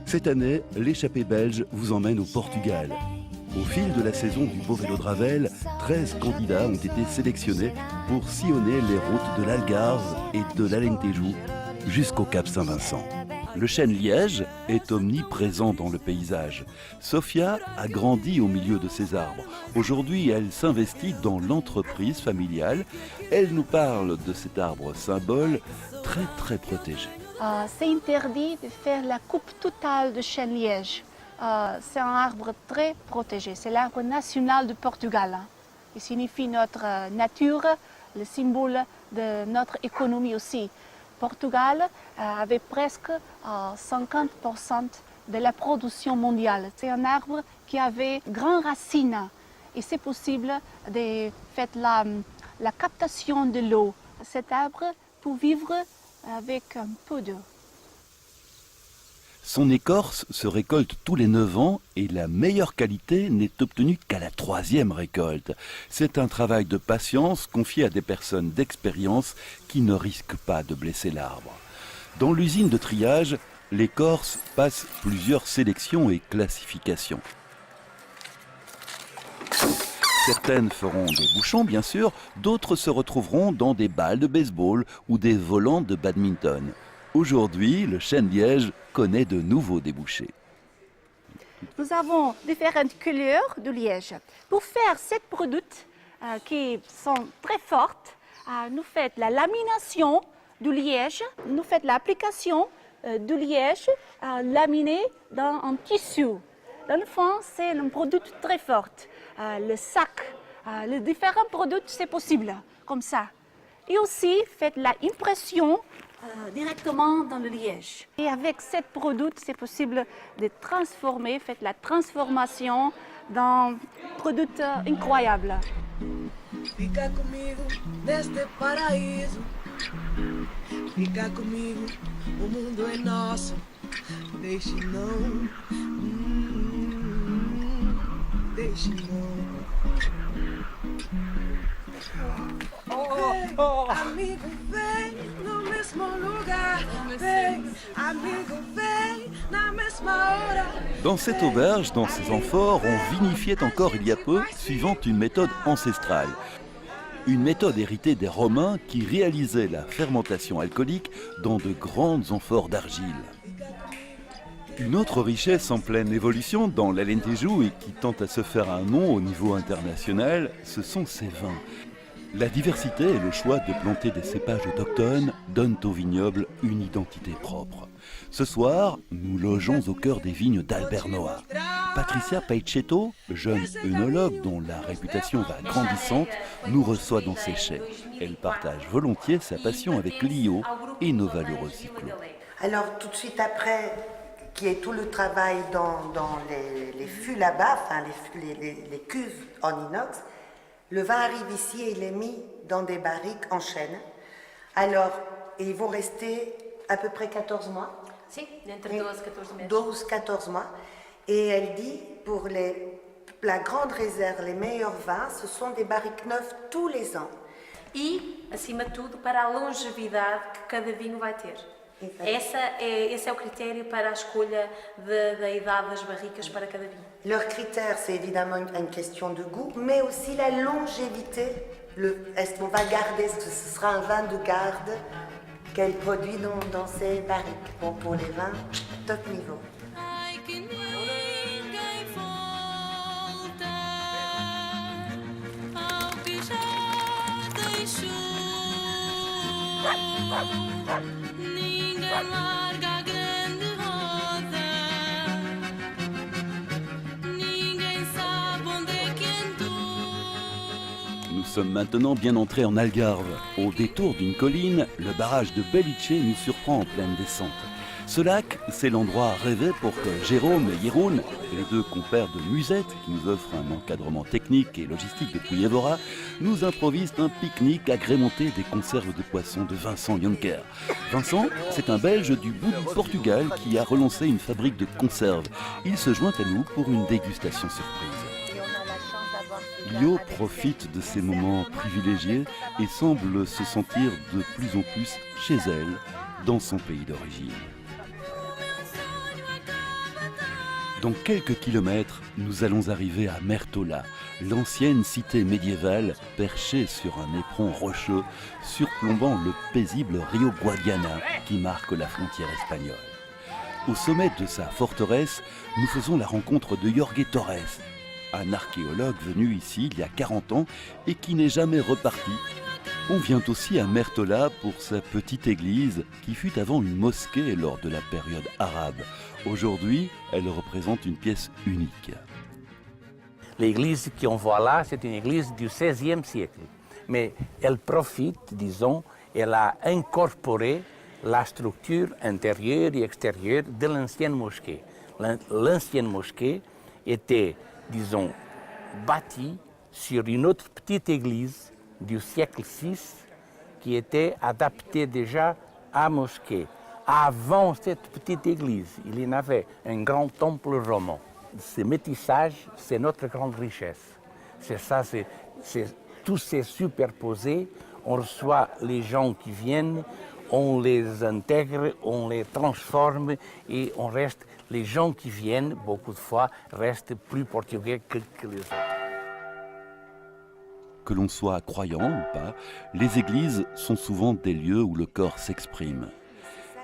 Cette année, l'échappée belge vous emmène au Portugal. Au fil de la saison du Beau Vélo de Ravel, 13 candidats ont été sélectionnés pour sillonner les routes de l'Algarve et de l'Alentejo jusqu'au Cap Saint-Vincent. Le chêne liège est omniprésent dans le paysage. Sofia a grandi au milieu de ces arbres. Aujourd'hui, elle s'investit dans l'entreprise familiale. Elle nous parle de cet arbre symbole très protégé. C'est interdit de faire la coupe totale de chêne liège. C'est un arbre très protégé. C'est l'arbre national du Portugal. Il signifie notre nature, le symbole de notre économie aussi. Portugal avait presque 50% de la production mondiale. C'est un arbre qui avait grandes racines et c'est possible de faire la captation de l'eau. Cet arbre peut vivre avec un peu d'eau. Son écorce se récolte tous les 9 ans et la meilleure qualité n'est obtenue qu'à la 3e récolte. C'est un travail de patience confié à des personnes d'expérience qui ne risquent pas de blesser l'arbre. Dans l'usine de triage, l'écorce passe plusieurs sélections et classifications. Certaines feront des bouchons, bien sûr, d'autres se retrouveront dans des balles de baseball ou des volants de badminton. Aujourd'hui, le chêne liège connaît de nouveaux débouchés. Nous avons différentes couleurs de liège. Pour faire ces produits qui sont très fortes, nous faisons la lamination du liège, nous faisons l'application du liège laminé dans un tissu. Dans le fond, c'est un produit très fort. Le sac, les différents produits, c'est possible, comme ça. Et aussi, faites l'impression directement dans le liège. Et avec ce produit, c'est possible de transformer, faites la transformation dans un produit incroyable. Fica comigo neste paraíso. Fica comigo, o mundo é nosso. Deixe não, deixe não. Amigo, vem no mesmo lugar. Vem, amigo, vem na mesma hora. Dans cette auberge, dans ces amphores, on vinifiait encore il y a peu, suivant une méthode ancestrale. Une méthode héritée des Romains qui réalisaient la fermentation alcoolique dans de grandes amphores d'argile. Une autre richesse en pleine évolution dans l'Alentejo et qui tente à se faire un nom au niveau international, ce sont ses vins. La diversité et le choix de planter des cépages autochtones donnent au vignoble une identité propre. Ce soir, nous logeons au cœur des vignes d'Albernoa. Patricia Peichetto, jeune œnologue dont la réputation va grandissante, nous reçoit dans ses chais. Elle partage volontiers sa passion avec l'IO et nos valeureux cyclos. Alors tout de suite après, qui est tout le travail dans les fûts là-bas, enfin les cuves en inox, le vin arrive ici et il est mis dans des barriques en chêne. Alors, ils vont rester à peu près 14 mois. Si, entre 12 et 14 meses. 12-14 mois. Et elle dit, pour la grande réserve, les meilleurs vins, ce sont des barriques neuves tous les ans. E, acima de tudo, para a longevidade que cada vinho vai ter. Esse é o critério para a escolha da idade das barricas para cada vinho. Leur critère, c'est évidemment une question de goût, mais aussi la longévité. Est-ce qu'on va garder, est-ce que ce sera un vin de garde qu'elle produit dans ses barriques? Bon, pour les vins, top niveau. Ai que ninguém volta ao que já deixou. Ninguém larga a grande roda. Ninguém sabe onde é que andou. Nous sommes maintenant bien entrés en Algarve. Au détour d'une colline, le barrage de Belice nous surprend en pleine descente. Ce lac, c'est l'endroit rêvé pour que Jérôme et Jeroen, les deux compères de Musette, qui nous offrent un encadrement technique et logistique depuis Évora, nous improvisent un pique-nique agrémenté des conserves de poissons de Vincent Jonker. Vincent, c'est un Belge du bout du Portugal qui a relancé une fabrique de conserves. Il se joint à nous pour une dégustation surprise. Lio profite de ces moments privilégiés et semble se sentir de plus en plus chez elle, dans son pays d'origine. Dans quelques kilomètres, nous allons arriver à Mertola, l'ancienne cité médiévale perchée sur un éperon rocheux, surplombant le paisible Rio Guadiana qui marque la frontière espagnole. Au sommet de sa forteresse, nous faisons la rencontre de Jorge Torres, un archéologue venu ici il y a 40 ans et qui n'est jamais reparti. On vient aussi à Mertola pour sa petite église qui fut avant une mosquée lors de la période arabe. Aujourd'hui, elle représente une pièce unique. L'église qu'on voit là, c'est une église du XVIe siècle. Mais elle profite, disons, elle a incorporé la structure intérieure et extérieure de l'ancienne mosquée. L'ancienne mosquée était, disons, bâtie sur une autre petite église du siècle VI qui était adaptée déjà à mosquée. Avant cette petite église, il y en avait un grand temple roman. Ce métissage, c'est notre grande richesse. C'est ça, tout s'est superposé. On reçoit les gens qui viennent, on les intègre, on les transforme et on reste. Les gens qui viennent, beaucoup de fois, restent plus portugais que les autres. Que l'on soit croyant ou pas, les églises sont souvent des lieux où le corps s'exprime.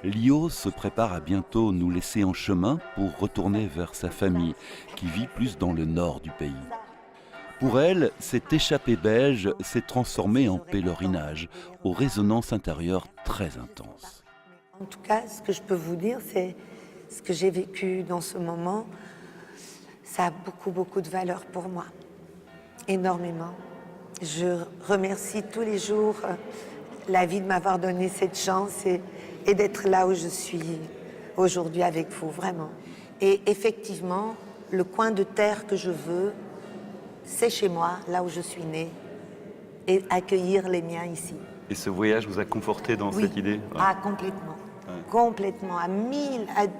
Lio se prépare à bientôt nous laisser en chemin pour retourner vers sa famille, qui vit plus dans le nord du pays. Pour elle, cette échappée belge s'est transformée en pèlerinage, aux résonances intérieures très intenses. En tout cas, ce que je peux vous dire, c'est ce que j'ai vécu dans ce moment, ça a beaucoup de valeur pour moi, énormément. Je remercie tous les jours la vie de m'avoir donné cette chance et d'être là où je suis aujourd'hui avec vous, vraiment. Et effectivement, le coin de terre que je veux, c'est chez moi, là où je suis née, et accueillir les miens ici. Et ce voyage vous a conforté dans Oui. cette idée? Ah, complètement. Complètement, à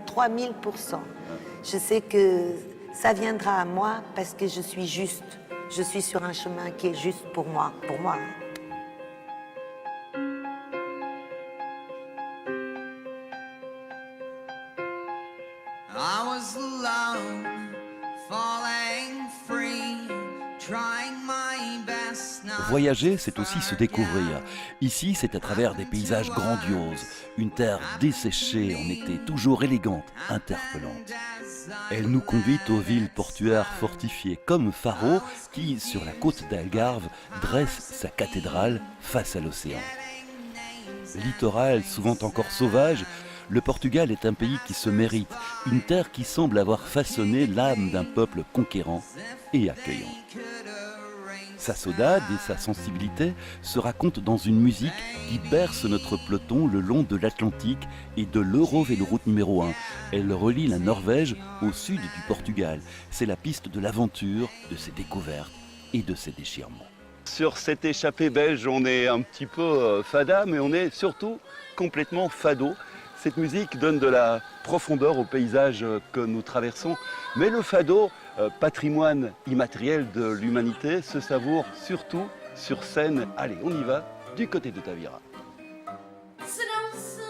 3000%. Je sais que ça viendra à moi parce que je suis juste. Je suis sur un chemin qui est juste pour moi. I was alone, falling free, trying my best now. Voyager, c'est aussi se découvrir. Ici, c'est à travers des paysages grandioses, une terre desséchée en été, toujours élégante, interpellante. Elle nous conduit aux villes portuaires fortifiées, comme Faro, qui, sur la côte d'Algarve, dresse sa cathédrale face à l'océan. Littoral souvent encore sauvage, le Portugal est un pays qui se mérite, une terre qui semble avoir façonné l'âme d'un peuple conquérant et accueillant. Sa saudade et sa sensibilité se racontent dans une musique qui berce notre peloton le long de l'Atlantique et de l'Eurovéloroute numéro 1. Elle relie la Norvège au sud du Portugal. C'est la piste de l'aventure, de ses découvertes et de ses déchirements. Sur cette échappée belge, on est un petit peu fada, mais on est surtout complètement fado. Cette musique donne de la profondeur au paysage que nous traversons. Mais le fado, patrimoine immatériel de l'humanité, se savoure surtout sur scène. Allez, on y va, du côté de Tavira. Se não sabes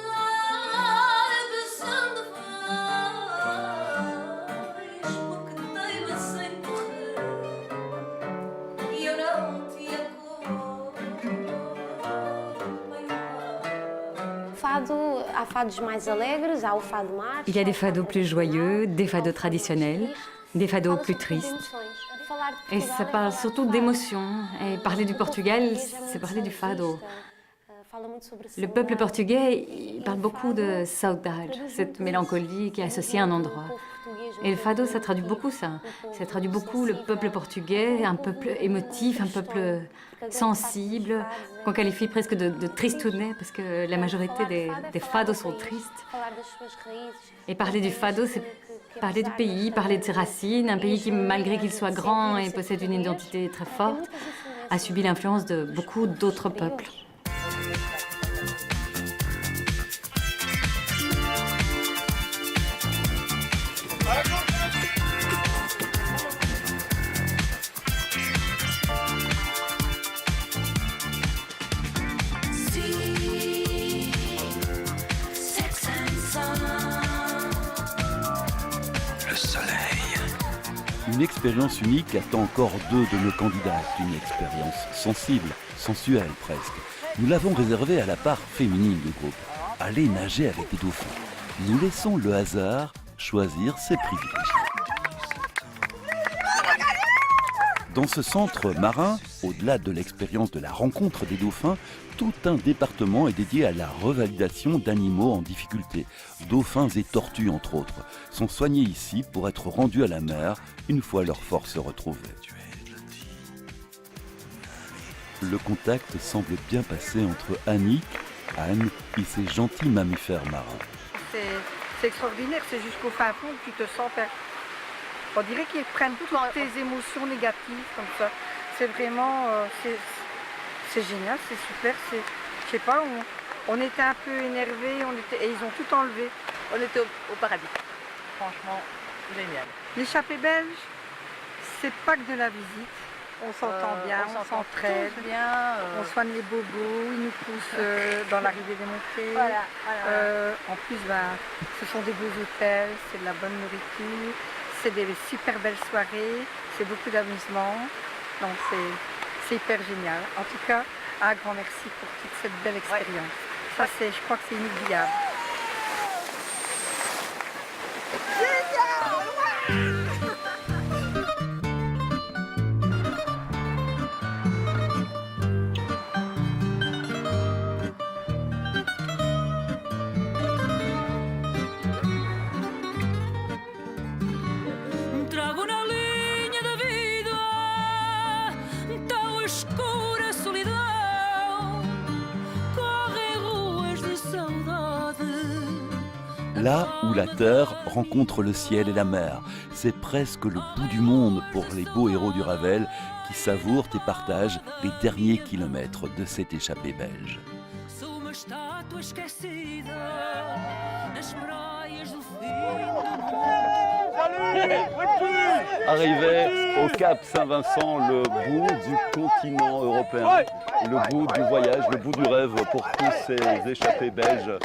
onde vais, porque teima sem correr, e eu não te acompanho. Fado, há fados mais alegres, há o fado mar. Il y a des fados plus joyeux, des fados traditionnels, des fados plus tristes. Et ça parle surtout d'émotions. Et parler du Portugal, c'est parler du fado. Le peuple portugais, il parle beaucoup de saudade, cette mélancolie qui est associée à un endroit. Et le fado, ça traduit beaucoup ça. Ça traduit beaucoup le peuple portugais, un peuple émotif, un peuple sensible, qu'on qualifie presque de tristounet, parce que la majorité des fados sont tristes. Et parler du fado, c'est parler du pays, parler de ses racines, un pays qui, malgré qu'il soit grand et possède une identité très forte, a subi l'influence de beaucoup d'autres peuples. Le soleil. Une expérience unique attend encore 2 de nos candidates. Une expérience sensible, sensuelle presque. Nous l'avons réservée à la part féminine du groupe. Aller nager avec des dauphins. Nous laissons le hasard choisir ses privilèges. Dans ce centre marin, au-delà de l'expérience de la rencontre des dauphins, tout un département est dédié à la revalidation d'animaux en difficulté. Dauphins et tortues, entre autres, sont soignés ici pour être rendus à la mer une fois leurs forces retrouvées. Le contact semble bien passer entre Annick, Anne et ces gentils mammifères marins. C'est extraordinaire, c'est jusqu'au fin fond que tu te sens faire. On dirait qu'ils prennent toutes tes émotions négatives comme ça. C'est vraiment, c'est génial, c'est super. Je sais pas, on était un peu énervés, et ils ont tout enlevé. On était au paradis. Franchement, génial. L'échappée belge, c'est pas que de la visite. On s'entend bien, on s'entraide, on soigne les bobos, ils nous poussent dans l'arrivée des montées. Voilà. En plus, ce sont des beaux hôtels, c'est de la bonne nourriture, c'est des super belles soirées, c'est beaucoup d'amusement. Donc c'est hyper génial. En tout cas, un grand merci pour toute cette belle expérience. Ça, je crois que c'est inoubliable. Trago na linha da vida tão escura solidão, correm ruas de saudade. Là où la terre rencontre le ciel et la mer, c'est presque le bout du monde pour les beaux héros du Ravel qui savourent et partagent les derniers kilomètres de cette échappée belge. Sou uma estátua esquecida nas praias do fim do mundo. Arrivé au Cap Saint-Vincent, le bout du continent européen, le bout du voyage, le bout du rêve pour tous ces échappés belges.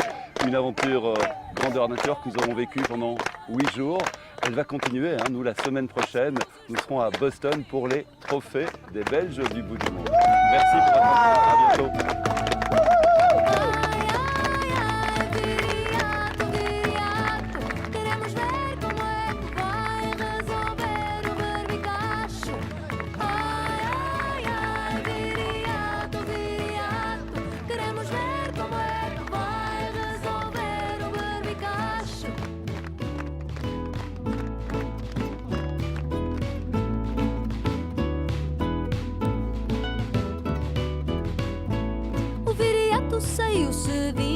Une aventure grandeur nature que nous avons vécue pendant 8 jours. Elle va continuer, nous la semaine prochaine, nous serons à Boston pour les trophées des Belges du bout du monde. Merci pour votre attention, à bientôt. Saiu cedinho